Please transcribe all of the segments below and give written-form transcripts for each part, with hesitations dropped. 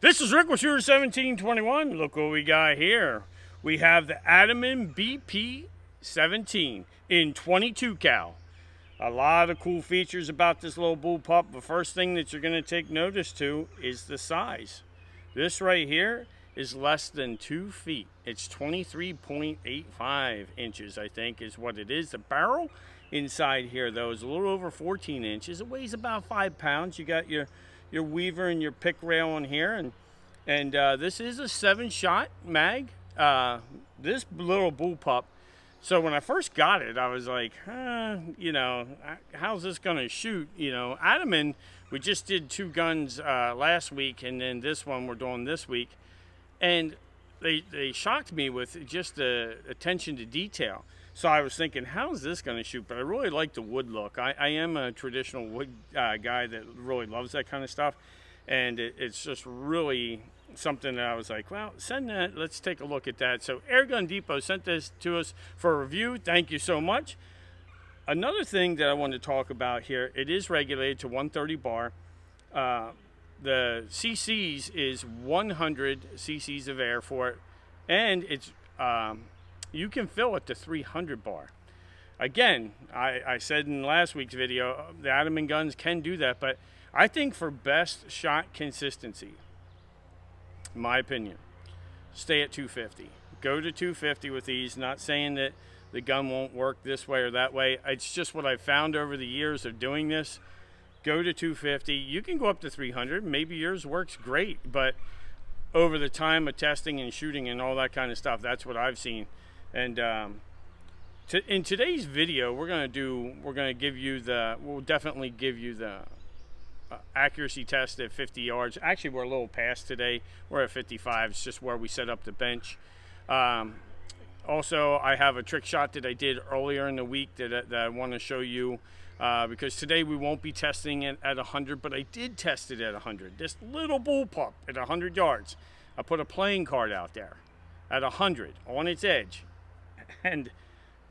This is Rick with Shooter 1721. Look what we got here. We have the Ataman BP17 in 22 cal. A lot of cool features about this little bullpup. The first thing that you're going to take notice to is the size. This right here is less than 2 feet. It's 23.85 inches, I think, is what it is. The barrel inside here, though, is a little over 14 inches. It weighs about 5 pounds. You got your weaver and your pick rail on here, and this is a 7-shot mag. This little bullpup. So when I first got it, I was like, how's this gonna shoot? Ataman, we just did 2 guns last week, and then this one we're doing this week, and they shocked me with just the attention to detail. So I was thinking, how's this going to shoot? But I really like the wood look. I am a traditional wood guy that really loves that kind of stuff. And it's just really something that I was like, well, send that. Let's take a look at that. So Airgun Depot sent this to us for a review. Thank you so much. Another thing that I want to talk about here, it is regulated to 130 bar. The cc's is 100 cc's of air for it. And it's... you can fill it to 300 bar. Again, I said in last week's video, the Ataman guns can do that, but I think for best shot consistency, in my opinion, stay at 250. Go to 250 with these. Not saying that the gun won't work this way or that way. It's just what I've found over the years of doing this. Go to 250. You can go up to 300. Maybe yours works great, but over the time of testing and shooting and all that kind of stuff, that's what I've seen. And in today's video, we'll definitely give you the accuracy test at 50 yards. Actually, we're a little past today. We're at 55. It's just where we set up the bench. Also, I have a trick shot that I did earlier in the week that I want to show you because today we won't be testing it at 100, but I did test it at 100. This little bullpup at 100 yards. I put a playing card out there at 100 on its edge. And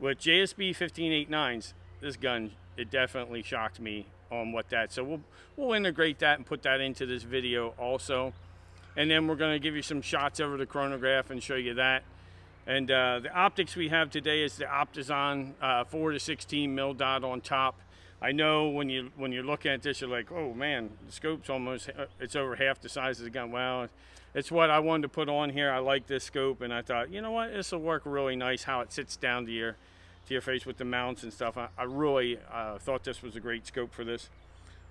with JSB 1589s, this gun, it definitely shocked me on what that. So we'll integrate that and put that into this video also. And then we're going to give you some shots over the chronograph and show you that. And the optics we have today is the Optizon 4 to 16 mil dot on top. I know when you're looking at this, you're like, oh man, the scope's almost, it's over half the size of the gun. Well, it's what I wanted to put on here. I like this scope, and I thought, you know what, this will work really nice how it sits down to your face with the mounts and stuff. I really thought this was a great scope for this.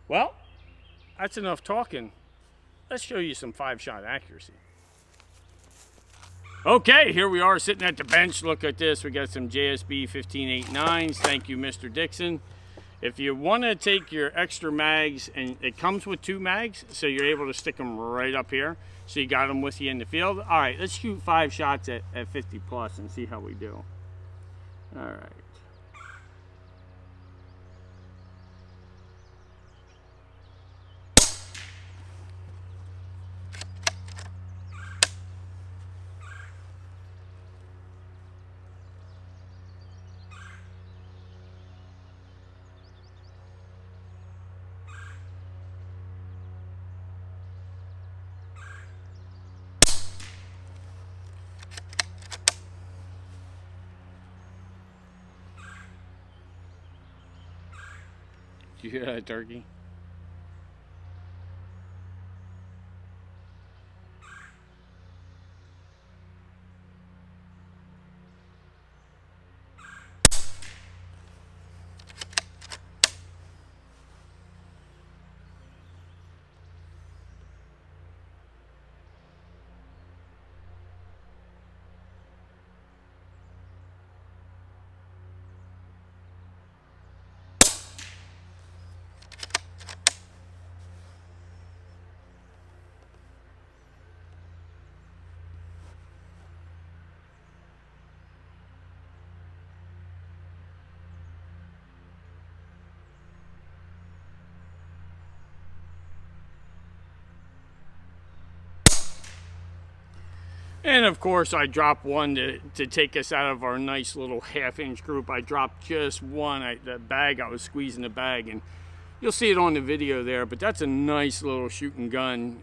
Well, that's enough talking. Let's show you some 5-shot accuracy. Okay, here we are sitting at the bench. Look at this. We got some JSB 1589s. Thank you, Mr. Dixon. If you want to take your extra mags, and it comes with 2 mags, so you're able to stick them right up here. So you got them with you in the field. All right, let's shoot 5 shots at 50 plus and see how we do. All right. Did you hear that turkey? And of course, I dropped one to take us out of our nice little half-inch group. I dropped just one. The bag, I was squeezing the bag, and you'll see it on the video there. But that's a nice little shooting gun.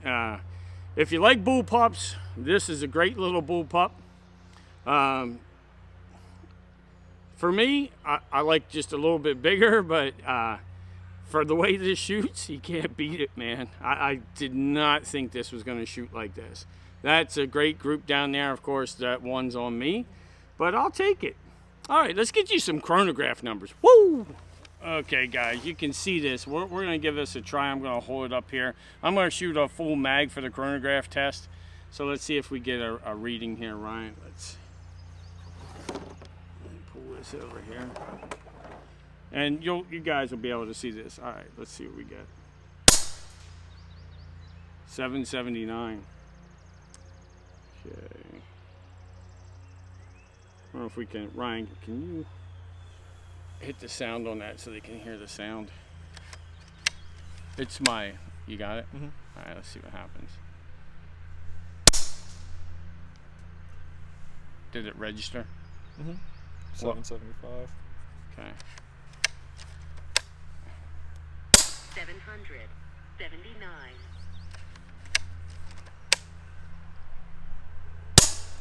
if you like bullpups, this is a great little bullpup. For me, I like just a little bit bigger, but for the way this shoots, you can't beat it, man. I did not think this was going to shoot like this. That's a great group down there. Of course, that one's on me, but I'll take it. All right, let's get you some chronograph numbers. Woo! Okay, guys, you can see this. We're going to give this a try. I'm going to hold it up here. I'm going to shoot a full mag for the chronograph test. So let's see if we get a reading here, Ryan. Let's pull this over here. And you guys will be able to see this. All right, let's see what we get. 779. Okay. I don't know if we can, Ryan, can you hit the sound on that so they can hear the sound? It's my, you got it? Mm-hmm. All right, let's see what happens. Did it register? Mm-hmm. 775. Okay. 779.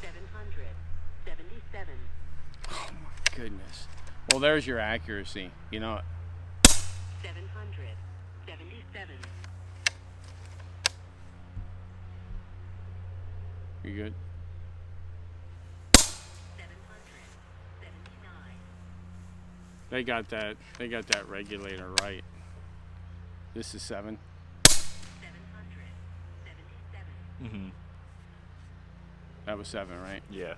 777. Oh my goodness. Well, there's your accuracy. You know it. 777. You good? 779. They got that regulator right. This is 7. 777. Mm-hmm. That was 7, right? Yeah.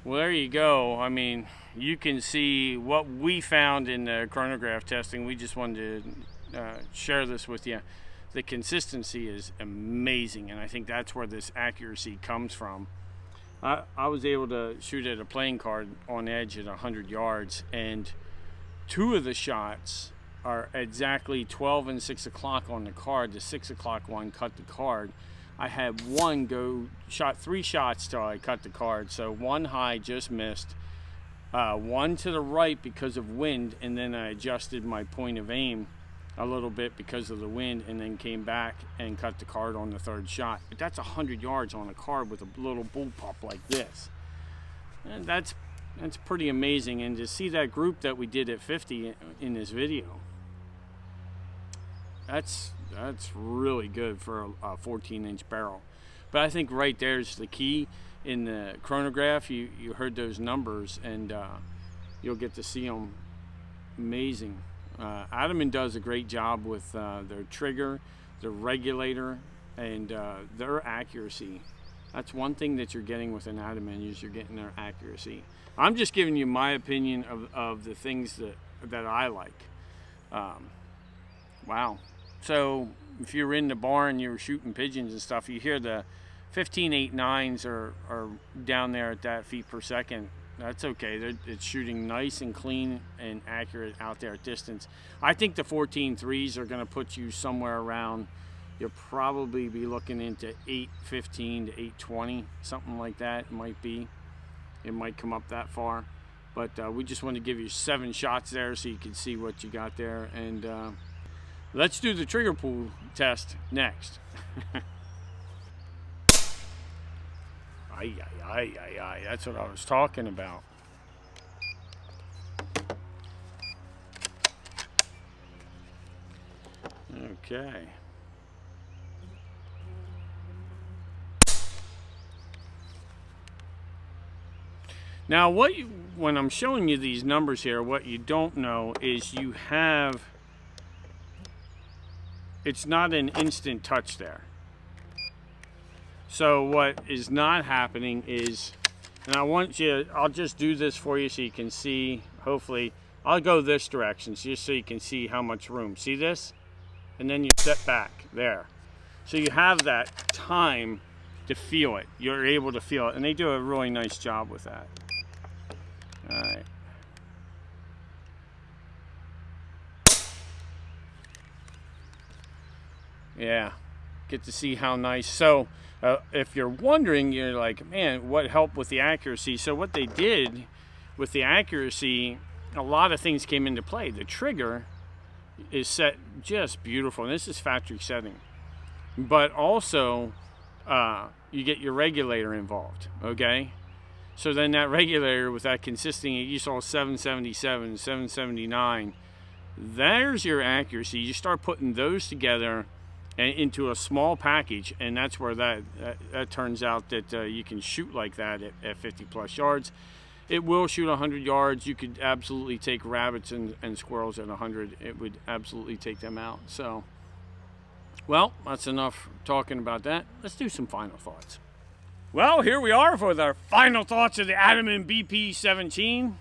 Well, there you go. I mean, you can see what we found in the chronograph testing. We just wanted to share this with you. The consistency is amazing, and I think that's where this accuracy comes from. I was able to shoot at a playing card on edge at 100 yards, and 2 of the shots are exactly 12 and 6 o'clock on the card. The 6 o'clock one cut the card. I had one shot 3 shots till I cut the card. So one high just missed, one to the right because of wind, and then I adjusted my point of aim a little bit because of the wind, and then came back and cut the card on the 3rd shot. But that's 100 yards on a card with a little bullpup like this. And that's pretty amazing. And to see that group that we did at 50 in this video, that's really good for a 14-inch barrel. But I think right there's the key in the chronograph. You heard those numbers, and you'll get to see them. Amazing. Ataman does a great job with their trigger, their regulator, and their accuracy. That's one thing that you're getting with an Ataman, is you're getting their accuracy. I'm just giving you my opinion of the things that I like. Wow. So if you're in the barn, you're shooting pigeons and stuff, you hear the 15.89s are down there at that feet per second. That's okay. It's shooting nice and clean and accurate out there at distance. I think the 14.3s are going to put you somewhere around, you'll probably be looking into 8.15 to 8.20, something like that. It might be. It might come up that far. But we just want to give you 7 shots there so you can see what you got there. And let's do the trigger pull test next. Aye, that's what I was talking about. Okay. Now, when I'm showing you these numbers here, what you don't know is it's not an instant touch there. So what is not happening is, and I'll just do this for you so you can see, hopefully, I'll go this direction just so you can see how much room. See this? And then you step back there. So you have that time to feel it. You're able to feel it, and they do a really nice job with that. All right. Yeah, get to see how nice. So if you're wondering, you're like, man, what helped with the accuracy? So what they did with the accuracy, a lot of things came into play. The trigger is set just beautiful, and this is factory setting. But also, you get your regulator involved, okay? So then that regulator with that consisting, you saw 777, 779, there's your accuracy. You start putting those together and into a small package, and that's where that turns out that you can shoot like that at 50 plus yards. It will shoot 100 yards. You could absolutely take rabbits and squirrels at 100. It would absolutely take them out. So, well, that's enough talking about that. Let's do some final thoughts. Well, here we are for our final thoughts of the Ataman BP17.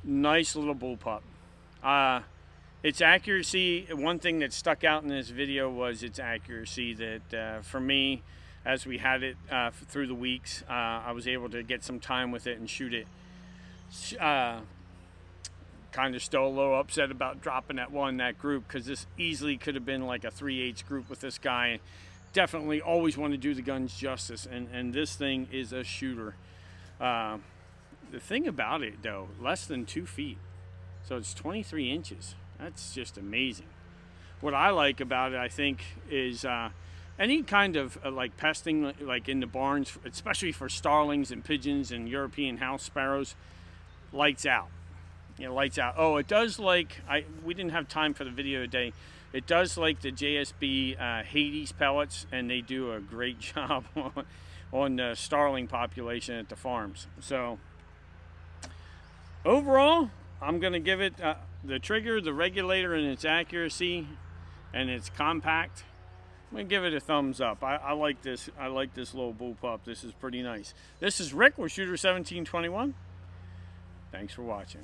Nice little bullpup. Its accuracy, one thing that stuck out in this video was its accuracy. That for me, as we had it through the weeks, I was able to get some time with it and shoot it. Kind of still a little upset about dropping that group, because this easily could have been like a 3/8 group with this guy. Definitely always want to do the guns justice, and this thing is a shooter. The thing about it though, less than 2 feet, so it's 23 inches. That's just amazing. What I like about it, I think, is any kind of like pesting, like in the barns, especially for starlings and pigeons and European house sparrows, lights out. You know, lights out. Oh, it does like, we didn't have time for the video today. It does like the JSB Hades pellets, and they do a great job on the starling population at the farms. So overall, I'm going to give it the trigger, the regulator, and its accuracy, and its compact. I'm going to give it a thumbs up. I like this. I like this little bullpup. This is pretty nice. This is Rick with Shooter 1721. Thanks for watching.